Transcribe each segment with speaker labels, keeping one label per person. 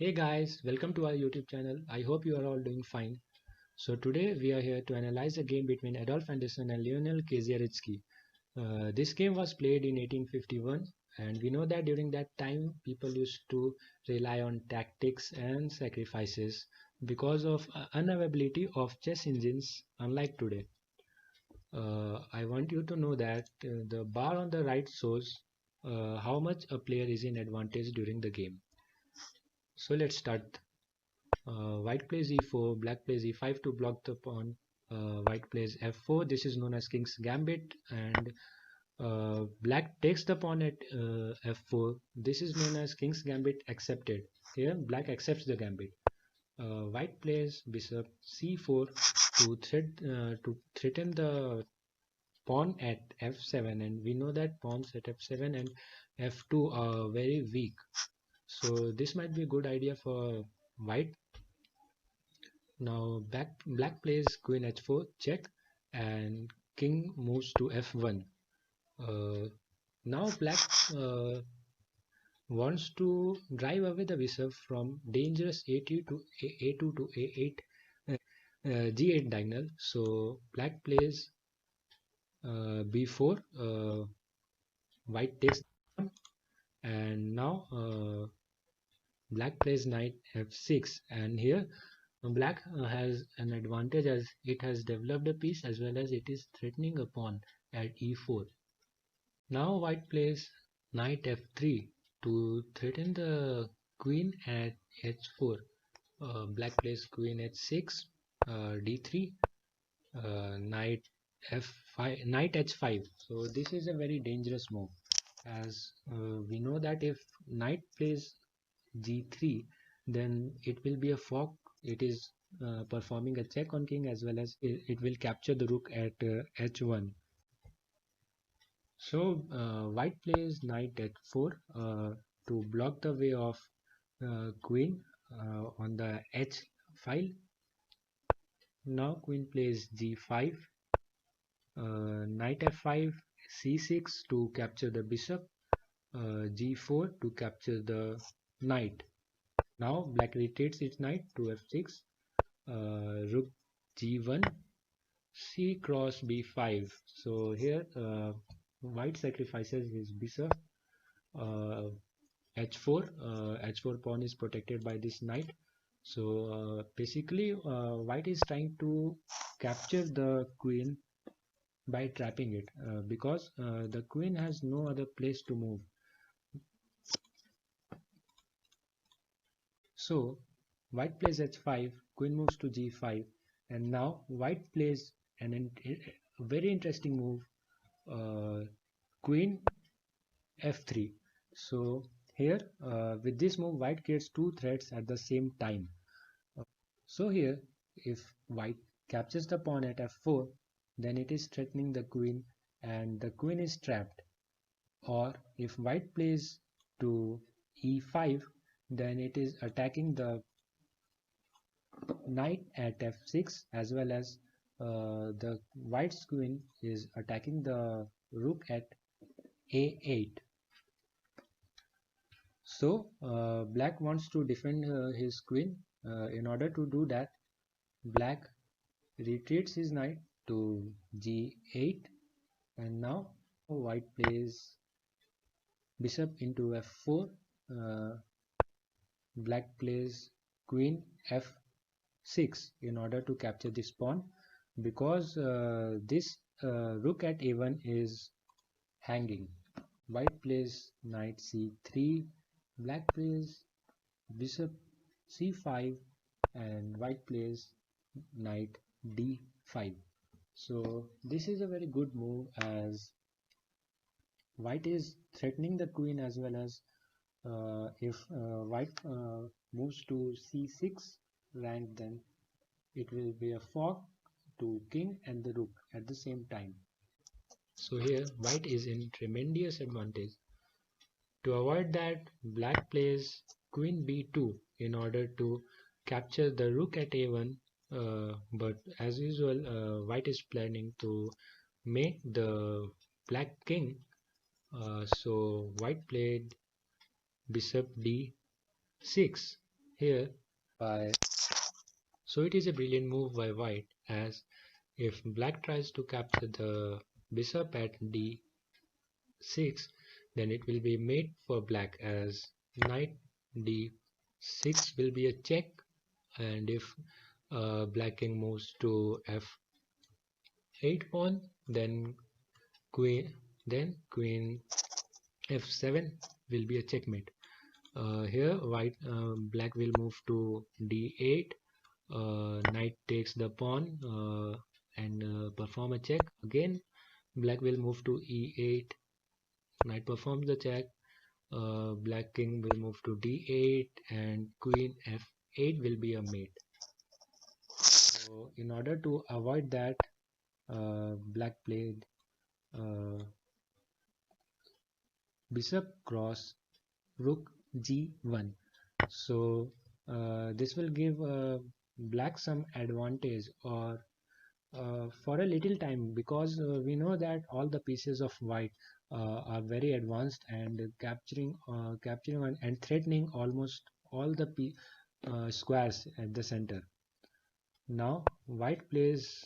Speaker 1: Hey guys, welcome to our YouTube channel. I hope you are all doing fine. So today we are here to analyze a game between Adolf Anderssen and Lionel Kieseritzky. This game was played in 1851 and we know that during that time people used to rely on tactics and sacrifices because of unavailability of chess engines unlike today. I want you to know that the bar on the right shows how much a player is in advantage during the game. So let's start. White plays e4, black plays e5 to block the pawn. White plays f4. This is known as King's Gambit, and black takes the pawn at f4. This is known as King's Gambit accepted. Here, black accepts the gambit. White plays bishop c4 to threaten the pawn at f7, and we know that pawns at f7 and f2 are very weak. So this might be a good idea for white. Now black plays queen h4 check and king moves to f1. Now black wants to drive away the bishop from dangerous a2 to a8 g8 diagonal. So black plays b4, white takes and now black plays knight f6, and here black has an advantage as it has developed a piece as well as it is threatening a pawn at e4. Now white plays knight f3 to threaten the queen at h4. Black plays queen h6, d3, knight f5, knight h5. So this is a very dangerous move, as we know that if knight plays g3, then it will be a fork. It is performing a check on king as well as it will capture the rook at h1. So white plays knight h4 to block the way of queen on the h file. Now queen plays g5, knight f5, c6 to capture the bishop, g4 to capture the knight. Now black retreats its knight to f6, rook g1, c cross b5. So here white sacrifices his bishop, h4. H4 pawn is protected by this knight. So basically white is trying to capture the queen by trapping it because the queen has no other place to move. So white plays h5, queen moves to g5, and now white plays a very interesting move, queen f3. So here with this move white creates two threats at the same time. So here if white captures the pawn at f4, then it is threatening the queen and the queen is trapped. Or if white plays to e5, then it is attacking the knight at f6 as well as the white's queen is attacking the rook at a8. So black wants to defend his queen. In order to do that, black retreats his knight to g8, and now white plays bishop into f4. Black plays queen f6 in order to capture this pawn because this rook at a1 is hanging. White plays knight c3, black plays bishop c5, and white plays knight d5. So this is a very good move as white is threatening the queen as well as if white moves to c6 rank, then it will be a fork to king and the rook at the same time. So here white is in tremendous advantage. To avoid that, black plays queen b2 in order to capture the rook at a1, but as usual white is planning to make the black king. So white played bishop d6. here by. So it is a brilliant move by white, as if black tries to capture the bishop at d6, then it will be mate for black, as knight d6 will be a check, and if black king moves to f8 pawn, then queen f7 will be a checkmate. Here black will move to d8, knight takes the pawn and perform a check. Again black will move to e8, knight performs the check, black king will move to d8 and queen f8 will be a mate. So in order to avoid that, black played bishop cross rook g1. So this will give black some advantage, or for a little time, because we know that all the pieces of white are very advanced and capturing and threatening almost all the squares at the center. Now white plays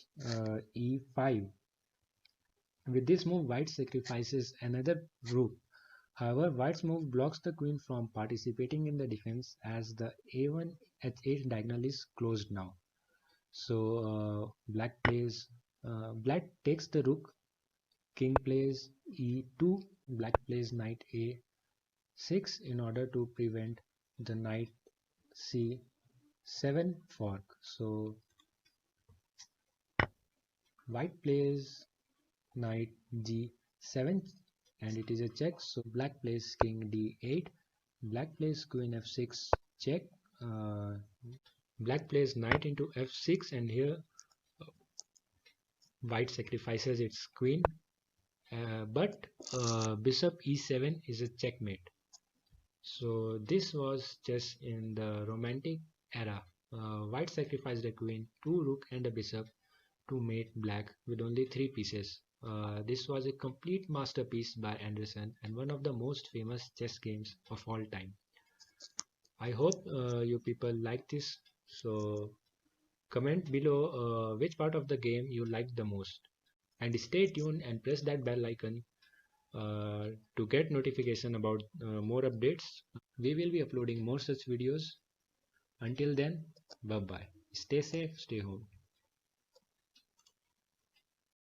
Speaker 1: e5. With this move, white sacrifices another rook. However, white's move blocks the queen from participating in the defense, as the a1 h8 diagonal is closed now. So black takes the rook, king plays e2, black plays knight a6 in order to prevent the knight c7 fork. So white plays knight g7 and it is a check. So black plays king d8, black plays queen f6 check, black plays knight into f6, and here white sacrifices its queen, but bishop e7 is a checkmate. So this was just in the romantic era. White sacrificed a queen, 2 rook and a bishop to mate black with only 3 pieces. This was a complete masterpiece by Anderssen and one of the most famous chess games of all time. I hope you people like this. So comment below which part of the game you liked the most, and stay tuned and press that bell icon to get notification about more updates. We will be uploading more such videos. Until then, bye bye. Stay safe, stay home.